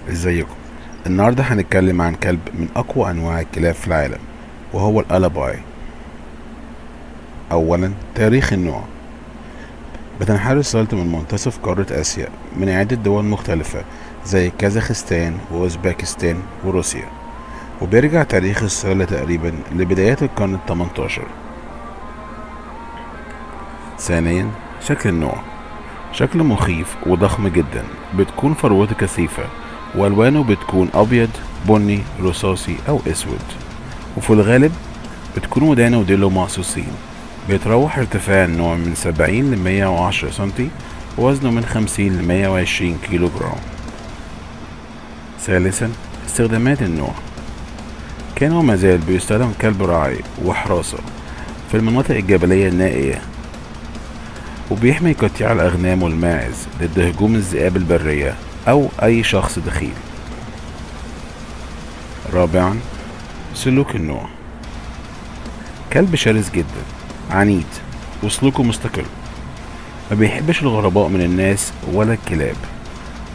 ازيكم؟ النهارده هنتكلم عن كلب من اقوى انواع الكلاب في العالم، وهو الالاباي. اولا، تاريخ النوع. بتنحدر السلطة من منتصف قارة اسيا من عدة دول مختلفة زي كازاخستان واوزباكستان وروسيا، وبيرجع تاريخ السلالة تقريبا لبدايات القرن ال18. ثانيا، شكل النوع. شكله مخيف وضخم جدا، بتكون فروته كثيفة والوانه بتكون ابيض، بني، رصاصي او اسود، وفي الغالب بتكون ودانه وديله مقصوصين. بيتراوح ارتفاع النوع من 70 ل110 سنتي، ووزنه من 50 ل120 كيلو جرام. ثالثا، استخدامات النوع. كان وما زال بيستخدم كلب راعي وحراسة في المناطق الجبلية النائية، وبيحمي قطيع الأغنام والماعز ضد هجوم الذئاب البرية أو أي شخص دخيل. رابعا، سلوك النوع. كلب شرس جدا، عنيد، وسلوكه مستقل. ما بيحبش الغرباء من الناس ولا الكلاب،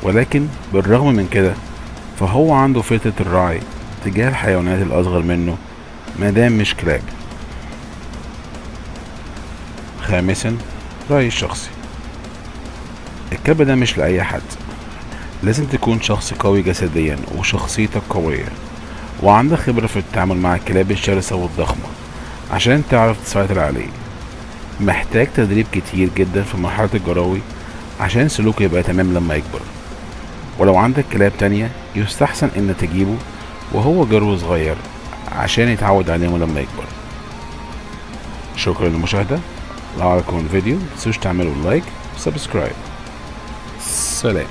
ولكن بالرغم من كده فهو عنده فطرة الراعي تجاه الحيوانات الأصغر منه مادام مش كلاب. خامسا، رأيي الشخصي. الكلب ده مش لأي حد. لازم تكون شخص قوي جسديا وشخصيتك قوية، وعندك خبرة في التعامل مع الكلاب الشرسة والضخمة عشان تعرف تسيطر عليه. محتاج تدريب كتير جدا في مرحلة الجراوي عشان سلوكه يبقى تمام لما يكبر. ولو عندك كلاب تانية يستحسن ان تجيبه وهو جرو صغير عشان يتعود عليهم لما يكبر. شكرا للمشاهدة. لو عجبكم الفيديو متنسوش تعملوا لايك وسبسكرايب. سلام.